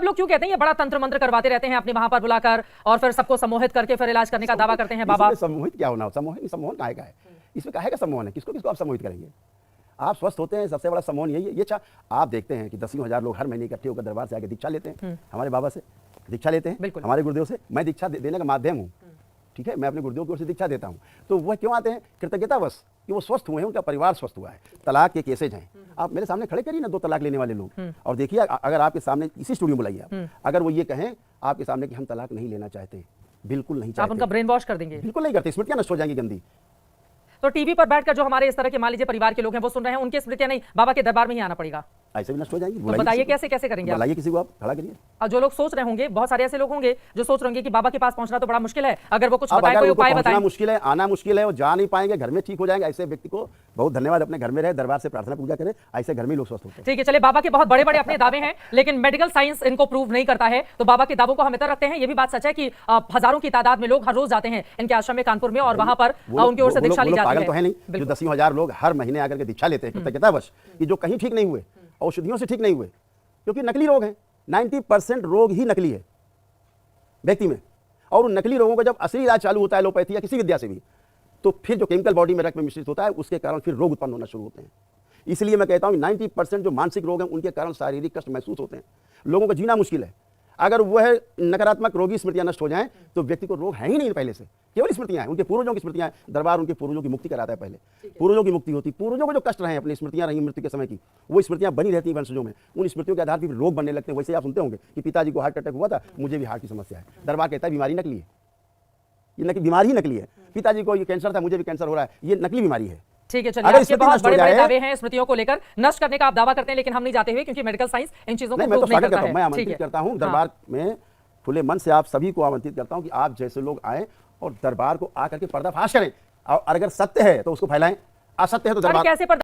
लोग क्यों कहते हैं ये बड़ा तंत्र मंत्र करवाते रहते हैं अपने वहां पर बुलाकर और फिर सबको सम्मोहित करके फिर इलाज करने का दावा करते हैं बाबा? सम्मोहित क्या होना, सम्मोहन काहे का है? इसमें काहे का सम्मोहन है? किसको किसको आप सम्मोहित करेंगे? आप स्वस्थ होते हैं, सबसे बड़ा सम्मोहन यही है। ये आप देखते हैं कि दसियों हजार लोग हर महीने इकट्ठे होकर दरबार से आके दीक्षा लेते हैं, हमारे बाबा से दीक्षा लेते हैं, हमारे गुरुदेव से। मैं दीक्षा देने का माध्यम हूँ, ठीक है, मैं अपने गुरुदेव की ओर से दीक्षा देता हूँ। तो वह क्यों आते हैं? कृतज्ञतावश कि वो स्वस्थ हुए हैं, उनका परिवार स्वस्थ हुआ है। तलाक के केसेज हैं, आप मेरे सामने खड़े करिए ना 2 तलाक लेने वाले लोग, और देखिए अगर आपके सामने इसी स्टूडियो में बुलाइए आप, अगर वो ये कहें आपके सामने कि हम तलाक नहीं लेना चाहते, बिल्कुल नहीं चाहते, आप उनका ब्रेन वॉश कर देंगे? बिल्कुल नहीं करते, स्मृतियां नष्ट हो जाएंगी गंदी। तो टीवी पर बैठकर जो हमारे इस तरह के मान लीजिए परिवार के लोग हैं वो सुन रहे हैं, उनकी स्मृतियां नहीं, बाबा के दरबार में ही आना पड़ेगा, ऐसे भी नष्ट हो जाएंगी। तो बताइए कैसे कैसे करेंगे? बुलाइए किसी को, आप खड़ा करिए। और जो लोग सोच रहे होंगे, बहुत सारे ऐसे लोग होंगे जो सोच रहे होंगे कि बाबा के पास पहुंचना तो बड़ा मुश्किल है, अगर वो कुछ बताए, कोई उपाय बताएं। मुश्किल है, आना मुश्किल है, वो जा नहीं पाएंगे, घर में ठीक हो जाएंगे, ऐसे व्यक्ति को बहुत धन्यवाद, अपने घर में रहे, दरबार से प्रार्थना पूजा करें, ऐसे घर में लोग स्वस्थ होते हैं। ठीक है, चलिए, बाबा के बहुत बड़े बड़े अपने दावे हैं, लेकिन मेडिकल साइंस इनको प्रूव नहीं करता है, तो बाबा के दावों को हम इतर रखते हैं। ये भी बात सच है कि हजारों की तादाद में लोग हर रोज जाते हैं इनके आश्रम में कानपुर में, और वहां पर उनकी ओर से दीक्षा ली जाती है। पागल तो है नहीं जो दसियों हजार लोग हर महीने आकर के दीक्षा लेते हैं कृतज्ञतावश, कि जो कहीं ठीक नहीं हुए, औषधियों से ठीक नहीं हुए, क्योंकि नकली रोग हैं। 90% रोग ही नकली है व्यक्ति में, और उन नकली रोगों का जब असली इलाज चालू होता है एलोपैथी या किसी विद्या से भी, तो फिर जो केमिकल बॉडी में रक्त में मिश्रित होता है उसके कारण फिर रोग उत्पन्न होना शुरू होते हैं। इसलिए मैं कहता हूं 90% जो मानसिक रोग हैं उनके कारण शारीरिक कष्ट महसूस होते हैं, लोगों को जीना मुश्किल है। अगर वह नकारात्मक रोगी स्मृतियां नष्ट हो जाएं तो व्यक्ति को रोग है ही नहीं पहले से, केवल स्मृतियां हैं, उनके पूर्वजों की स्मृतियां हैं। दरबार उनके पूर्वजों की मुक्ति कराता है, पहले पूर्वजों की मुक्ति होती, पूर्वजों को जो कष्ट रहे अपनी स्मृतियां रही मृत्यु के समय की, वो स्मृतियां बनी रहती हैं वंशजों में। उन स्मृतियों के आधार पर रोग बनने लगते हैं। वैसे आप सुनते होंगे कि पिताजी को हार्ट अटैक हुआ था, मुझे भी हार्ट की समस्या है, दरबार कहता है बीमारी नकली है, ये बीमारी ही नकली है। पिताजी को ये कैंसर था, मुझे भी कैंसर हो रहा है, ये नकली बीमारी है। ठीक है, चलिए, आपके बहुत बड़े बड़े दावे हैं स्मृतियों को लेकर, नष्ट करने का आप दावा करते हैं, लेकिन हम नहीं जाते हुए, क्योंकि मेडिकल साइंस इन चीजों को प्रूव नहीं करता है। मैं आमंत्रित करता हूं दरबार में, खुले मन से आप सभी को आमंत्रित करता हूं कि आप जैसे लोग आएं और दरबार को आकर के पर्दाफाश करें, और अगर सत्य है तो उसको फैलाएं, असत्य है तो दरबार